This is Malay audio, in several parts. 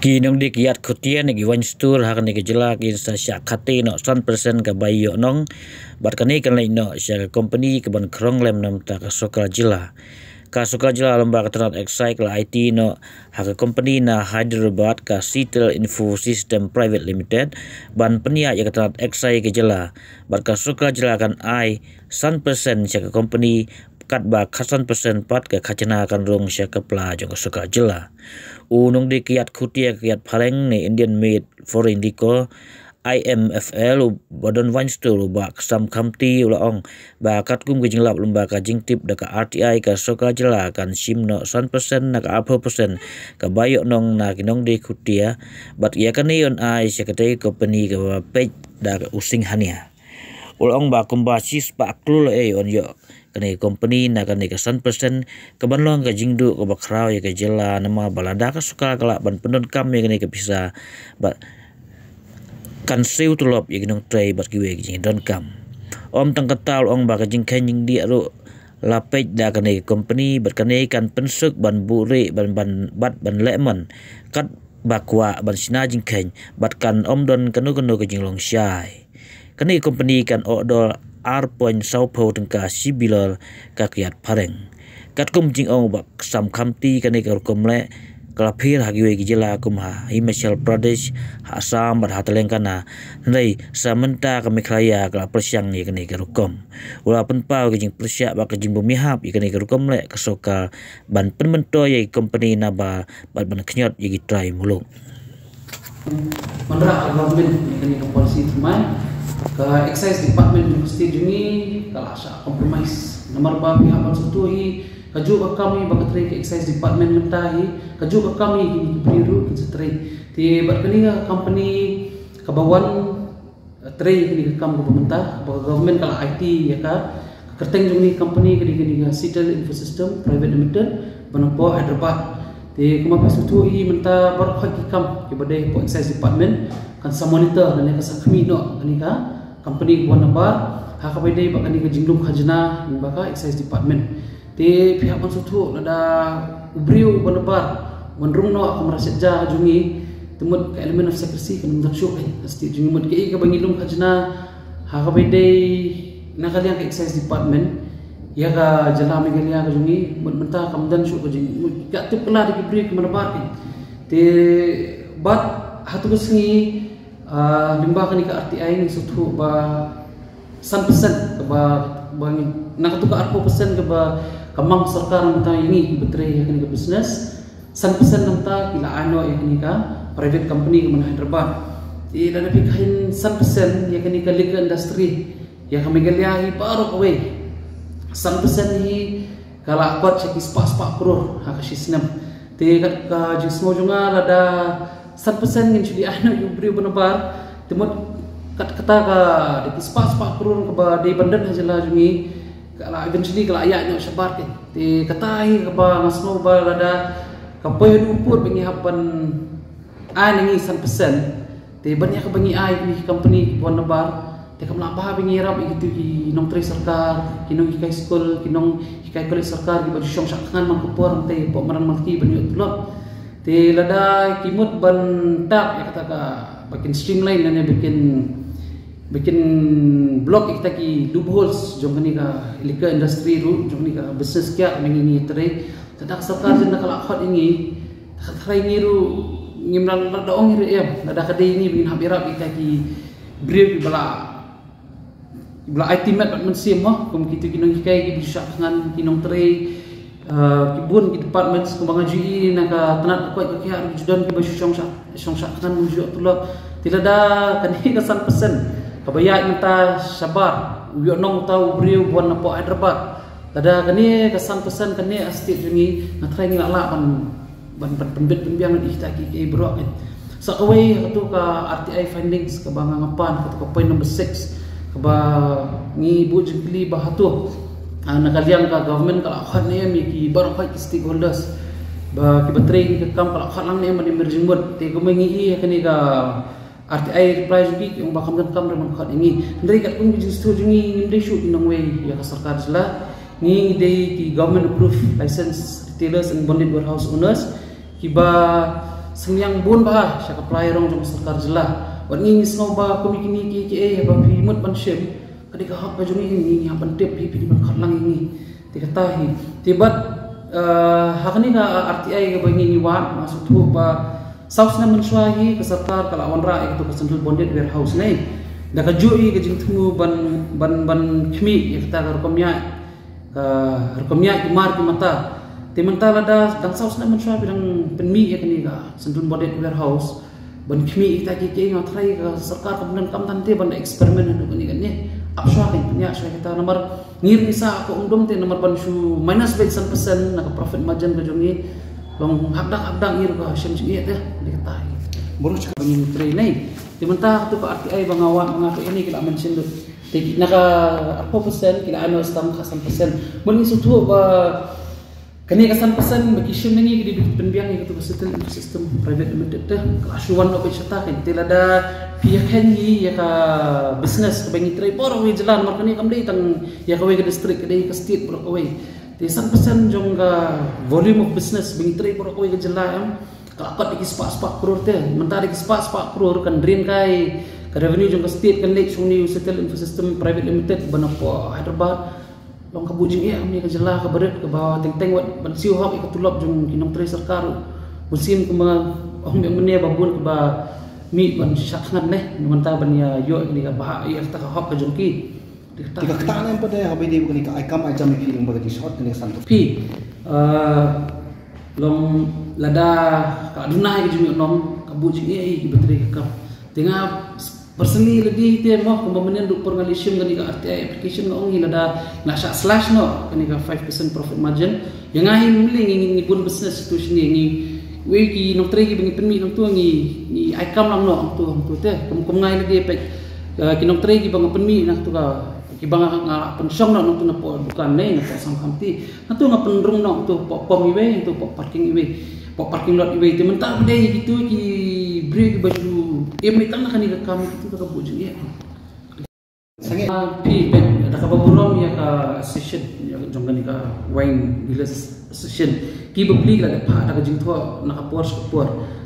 Kinong di kiat kutian gi wan stur hak ni kejela kin sa syak khati no 100% ka bayo nong bat kani kan lai no syak company ke ban krong lem nam ta ka sokal jela ka sokal jela lomba ka tranat excite la IT no hak company na Hyderabad ka Sitel Info System Private Limited ban penia ya ka tranat excite ke jela bat ka sokal jela kan ai 100% syak company kat ba khasan persen pat ke khachana kan rong sya kapla jong suka jela unong di kiat khutia kiat phaleng ne Indian made foreign liquor IMFL badon wine ba sam khamti ulaong ba kat kum ke jinglap lomba ka jingtip da ka RTI ka suka jela kan sim no 100% na ka 4% ka bayo nong na kinong di khutia bat ya kan on ai sya kate company ka page da using hania ulaong ba kumbasis pa klul on yo kani company na kani ka 100% kabanlong ka jingdu ka bakraw ya ka jela nama balada ka suka kala ban pendon kam ya kani ka pisa ba kan seu tulop ya ginong tray bat kiwe ki don kam om tang katal ong ba ka jing khan jing dia ro lapej da kani company bat kani kan pensuk ban bure ban lemon kat bakwa ban sina jing khan bat kan om don kanu ka jinglong syai kani company kan odol R.Saupo tengka sibilal kakiat pareng kat kum jing ong bak sam khamti kani ka komle kalapir hagiwe gijela kumha Himachal Pradesh Assam bar hataleng kana ndai samenta kami khlaya kala persyang ni kani ka rukom ula penpau ke jing persyak bak jing bumihap kani ka rukom le kasoka ban penmento ye company naba ban knyot ye gitrai mulung menra government kani ka policy teman ke excise department university jungi kala sa compromise nomor ba pihak satu hi kaju ka kami bakatri ke excise department mentahi kaju ka kami ki biru ki setri ti bat kani company kabawan tray kini ka kam pemerintah government kala IT ya ka kerteng jungi company kini Sitel Info System Private Limited banampo Hyderabad ti kuma pasutu hi menta bar khoi ki kam ki badai po excise department kan sa monitor dan ka sa kami no kani ka company buat number hak apa dia bak kani ka jinglum khajna baka excise department ti pihak konsutu ada ubriu buat number wanrung no aku merasa ja jungi temut ka element of secrecy kan mendak syuk pasti jungi mut ke ka bangilum khajna hak apa dia nak kalian ka excise department ya ka jala megalia ka jungi mut menta kamdan syuk ka jingi ka tip kala di bri ke menabar ti bat hatu kesengi limbah kani ka RTI ni sutu ba 100% ke ba bangin nak tu ka 4% ke ba kamang sarkar menta ini betre kani ka business 100% menta kila ano ya kani ka private company ke mana Hyderabad ti dana pikahin 100% ya kani ka legal industry ya kami galiahi baru kawe 100% hi kala kot cek spa kror hak sisnam ti ka jismo junga lada 100% ngin sudi ahna yu bri benabar temut kat kata ka di spa kror ka ba di bandan hajala jungi kala eventually kala ayat nyo sabar ke ti katai ka ba ngasno ba lada ka poy upur bengi hapan ai ngi 100% ti banyak ka bengi ai ni company buat nabar te kam laba bengi rap gitu ki nong tri sarkar kinong hikai school kinong hikai college sarkar ki ba syong sakhan mang kupor te po maran malki banyu tulok ti lada kimut ban tak ya kata ka bikin streamline dan bikin blok kita ki loopholes jong kani ka illegal industry ru jong ni ka business kya mengi tare tadak sarkar jena kala khot ini khrai ni ru ngimran lada ong ri em lada kade ini bikin habirap kita ki brief bala ultimate mensim mah kum kita kinong hikai ki bisa ngan kinong tare kibun di department kembangan GE naka tenat kuat ke kiar judan ke basu syong kan mujuk tulak tilada kani ka 100% kabaya minta sabar wi nong tau briu buan napo Hyderabad tada kani ka 100% kani asti jungi na try ngila la ban penbit pembiang di kita ki bro kan sakaway atu ka RTI findings ka bangang ngapan ka point number 6 ka ba ngi bu jengkli bahatu nakaliang ka government kala khat ne mi ki bar khat stakeholders ba ki batring ke kam kala khat lang ne man emerging mode te ko mengi kani ka RTI reply jugi yung ba kam kam ram khat ngi ndai kat kung justu jungi ndai shoot inong way ya ka sarkar jela ngi dei ki government approved license retailers and bonded warehouse owners ki ba sengyang bun bah sya apply rong jong sarkar jelah wan ngi snow ba komi kini ki ba pi mut ban shem kadi ka hak ka jong ngi ha ban tep pi ban khat lang ngi ti kata hi tibat hakni ka RTI ka bangi ni wan masuk tu ba saus na menswahi ke sarkar kala wan ra itu ke central bonded warehouse nei da ka jui ke jing tunggu ban khmi ya kata rekomnya imar ki mata timanta lada dang saus na menswa bidang penmi ya kini ka central bonded warehouse ban khmi ita ki ngatrai ka sarkar kemudian kam tante ban eksperimen anu kini kan ni apswa kan punya aswa kita nomor ngir bisa aku undum te nomor ban shu minus by 1% nak profit margin ka jongi long habdak ngir ka shem ji teh dikatai baru cakap ni train ni timanta tu ka RTI bangawan mengaku ini kila mention tu naka apa persen kila anu stam khasan persen bani sutu ba kani kasan persen bagi shem ni di penbiang itu sistem private limited teh kasuan no pecata kan tilada pihak ni ya ka business ka bangi tray bor we jalan mar kani kamdei tang ya ka we ka district ka state bor ka we ti 1% jong ka volume of business bangi tray bor ka we ka jalan kalakot di sepak crore teh mentari sepak crore kan drain kai ka revenue jong ka state kan lake suni settle infosystem private limited banapo Hyderabad long kabujing iya kami ka jala ka baret ka bawa teng wat ban siu hak ikatulop jong kinong tray sarkar musim ka mga yang mene babun ka ba mi ban syakhan neh manta ban ya yo ni ka bah ya ta ka hak ka jongki tika katanan pa dai habi di bukani ka ikam ajam feeling bagati short ni santo pi long lada ka dunai jumi nom kabujing iya betre ka tengah personally lagi dia mau kemudian duk pengalisim gani ka RTI application ngong lada nasa slash no kani ka 5% profit margin yang ahi mling ngi bun business situation ni we ki nok tre ki bengi penmi nok tu ngi icam lang no tu teh kum ngai lagi pek ki nok tre ki bang penmi nak tu ka ki bang nga pensong no tu na po bukan nei na po sam kamti na tu nga penrung no tu pom iwe tu parking iwe parking lot iwe ti mentah bede gitu ki break baju ni tang nak ni kami itu ka bujung ya sangat pi ada ka baburom ya ka session ya jonggan ka wine dealers session ki beli la pa ada jing tho nak por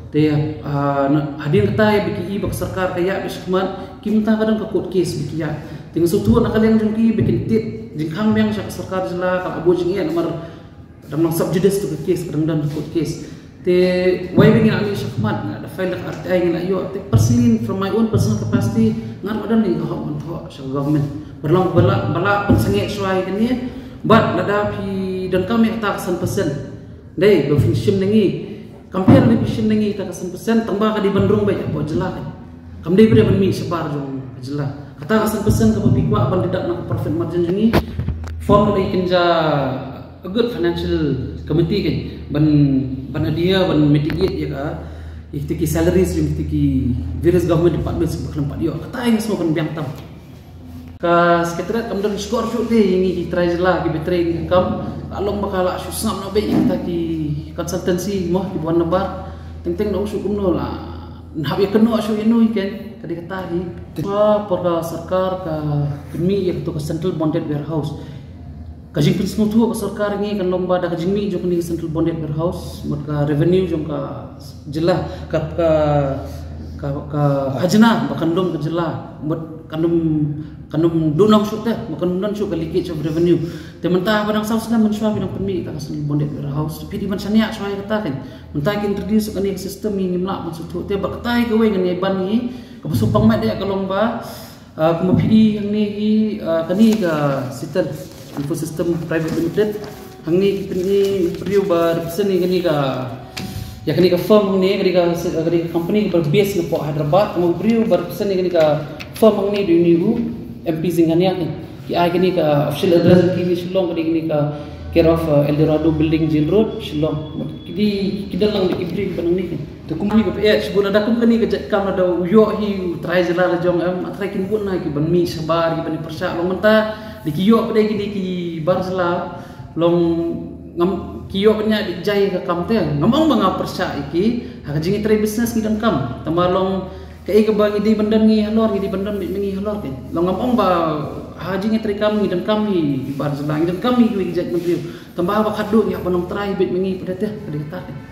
te hadin kata ya biki bak sarkar kaya bisman ki minta kadang ka court case biki ya ting sutu nak kalian jong ki bikin tit jing kham yang sarkar jela ka bujung ya nomor damang subjudice tu case kadang dan court case te why we ngani syakmat ada file dak RTI ngala yo te persin from my own personal capacity ngar madan ni go mentho sa government berlang bala pensange suai kini but lada pi dan kami kata 100% dai go finishim nengi compare ni finishim nengi ta 100% tambah ka di bandrung baik apa jelah kam dai bre ban mi sebar jong jelah kata 100% ka bikwa ban tidak nak profit margin ni form ni kinja a good financial committee kan ban dia ban mitigate ya ka ikti ki salaries yang ki various government departments bakal dia kata yang semua kan biang tam ka sekretariat kamdan score shoot deh yang di try lah ki betray ni kam along bakal susam no be kita ki consultancy moh di buan nabar teng no usuk kumno lah nah ya keno asu ino ikan kadi kata hi porga sarkar ka kemi ya to central bonded warehouse kajing pun semua tu ke sarkar ni kan lomba dah kajing mi jom ni central bonded warehouse maka revenue jom ka jelah ka khajna bahkan dom ke jelah kanum donong syuk teh bahkan don syuk ka leakage of revenue te mentah badang saus na menswa bidang penmi ka central bonded warehouse tapi di man sania swai kata kan mentah ki introduce kan ni sistem ni mlak maksud te bak tai ke we ngani ban ni ka supang mat dia ka lomba kumapidi yang ni kani ka sitel infosystem private limited hang ni priu bar person ni kani ka ya kani ka firm ni kani ka company ka base na po Hyderabad kamu priu bar person ni kani ka firm hang ni di niu MP Singhania ni ki ai kani ka official address ki Shillong kani ka care of Eldorado building Jail Road Shillong kidi kidalang di ibri banang ni kan to kumbi ka sebuna da kum kani ka kam da uyo hi try jala jong atrai kin bun na ki ban mi sabar ki ban persa long menta dikiyo pada gini ki barzla long ngam kiyo nya dijai ka kam te ngamong banga persa iki ha jingi tray business ki dan kam tamalong kai ka bang di bandan ngi halor di bandan ngi halor ke long ngamong ba ha jingi tray kam ngi dan kami barzla ngi dan kami ki jak menteri tambah ba khadu nya panong tray bit ngi pada te kata